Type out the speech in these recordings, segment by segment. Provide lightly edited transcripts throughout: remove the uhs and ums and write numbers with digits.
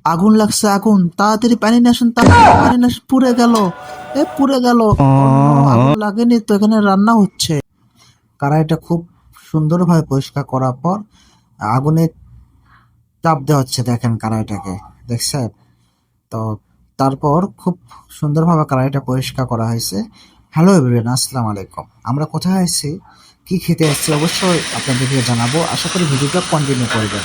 আগুন লাগছে, আগুন! তাড়াতাড়ি পানি নিয়ে আসুন, তাড়াতাড়ি পানি নিয়ে আসুন! পুড়ে গেল, পুড়ে গেল! আগুন লাগেনি তো, এখানে রান্না হচ্ছে। কড়াইটা খুব সুন্দরভাবে পরিষ্কার করার পর আগুনে চাপ দেওয়া হচ্ছে, দেখেন কড়াইটাকে, দেখছেন তো? তারপর খুব সুন্দরভাবে কড়াইটা পরিষ্কার করা হয়েছে। হ্যালো এভরিওয়ান, আসসালামু আলাইকুম। আমরা কোথায় আছি, কি খেতে আসছি, অবশ্যই আপনাদেরকে জানাবো। আশা করি ভিডিওটা কন্টিনিউ করবেন।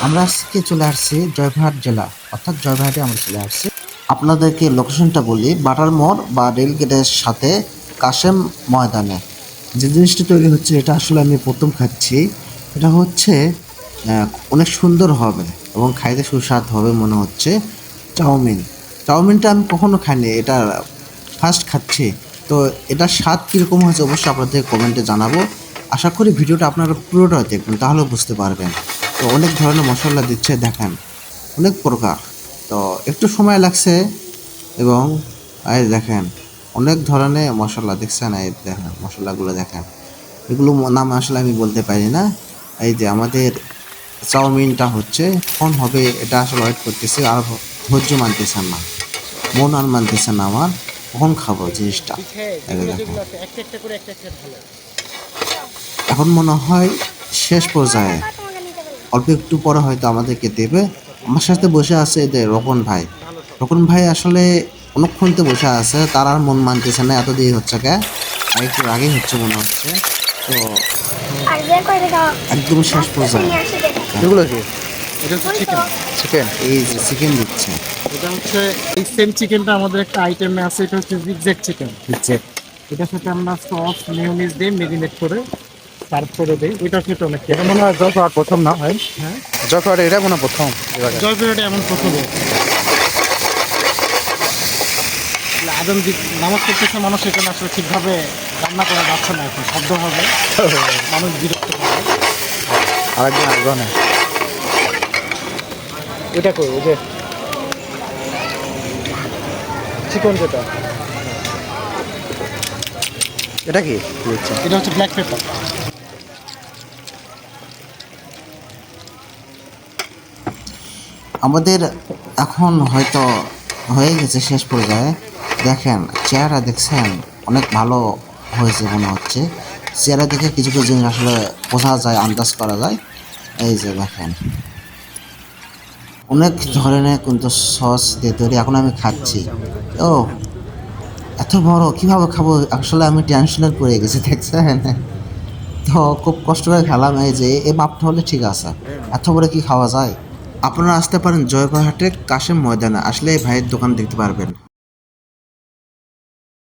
আমরা আজকে চলে আসছি জয়পুরহাট জেলা, অর্থাৎ জয়পুরহাটে আমরা চলে আসছি। আপনাদেরকে লোকেশনটা বলি, বাটার মোড় বা রেল গেটের সাথে কাশেম ময়দানে যে জিনিসটা তৈরি হচ্ছে, এটা আসলে আমি প্রথম খাচ্ছি। এটা হচ্ছে অনেক সুন্দর হবে এবং খাইতে সুস্বাদ হবে মনে হচ্ছে। চাউমিন, চাউমিনটা আমি কখনো খাইনি, এটা ফার্স্ট খাচ্ছি। তো এটার স্বাদ কীরকম হয়েছে অবশ্যই আপনাদের কমেন্টে জানাবো। আশা করি ভিডিওটা আপনারা পুরোটা দেখবেন, তাহলে বুঝতে পারবেন। তো অনেক ধরনের মশলা দিচ্ছে, দেখেন অনেক প্রকার। তো একটু সময় লাগছে এবং এই দেখেন অনেক ধরনের মশলা, দেখছেন? এই দেখেন মশলাগুলো দেখেন, এগুলো নাম আসলে আমি বলতে পারি না। এই যে আমাদের চাউমিনটা হচ্ছে, কখন হবে এটা আসলে ওয়েট করতেছি, আর ধৈর্য মানতেছেন না, মন আর মানতেছে না আমার, কখন খাবো জিনিসটা। এই যে দেখেন, এখন মনে হয় শেষ পর্যায়ে, অল্প একটু পরে হয়তো আমাদেরকে দেবে। আমার সাথে বসে আছে এদের রকন ভাই। রকন ভাই আসলে অনেকক্ষণ তো বসে আছে, তার আর মন মানতেছে না, এত দেরি হচ্ছে কে, আর একটু আগেই হচ্ছে মনে হচ্ছে। তো একদম শেষ পর্যায়ে এগুলো কি? এটা হচ্ছে চিকেন। চিকেন এই যে চিকেন দিচ্ছে। এটা হচ্ছে এই সেম চিকেনটা আমাদের একটা আইটেমে আছে, এটা হচ্ছে জিগজ্যাগ চিকেন। দিচ্ছে এটার সাথে আমরা সস মেয়োনিজ দিয়ে মেরিনেট করে সার্ভ করে দিই। এটা খেতে অনেক এটা মনে হয় জয়পুরহাট প্রথম না ভাই? হ্যাঁ, জয়পুরহাট এটা মনে হয় প্রথম। জয়পুরহাটে এমন প্রথম। আদম নামাজ করতেছে মানুষ, এখানে আসলে ঠিকভাবে রান্না করা যাচ্ছে না, এখন শব্দ হবে, মানুষ বিরক্ত হবে। আরেকদিন আসবে না এটা কই, ওই যে চিকেন যেটা, এটা কি? এটা হচ্ছে ব্ল্যাক পেপার। আমাদের এখন হয়তো হয়ে গেছে শেষ পর্যায়ে। দেখেন চেহারা, দেখছেন অনেক ভালো হয়েছে মনে হচ্ছে। চেহারা দেখে কিছু কিছু জিনিস আসলে বোঝা যায়, আন্দাজ করা যায়। এই যে দেখেন অনেক ধরনের কিন্তু সস দিয়ে তৈরি, এখন আমি খাচ্ছি। ও এত বড় কিভাবে খাবো, আসলে আমি টেনশনের পড়ে গেছি, দেখছেন? তো খুব কষ্ট করে খেলাম। এই যে এই মাপটা হলে ঠিক আছে, এত বড় কি খাওয়া যায়? আপনারা আসতে পারেন জয়পুরহাটে কাশেম ময়দানে, আসলে এই ভাইয়ের দোকান দেখতে পারবেন।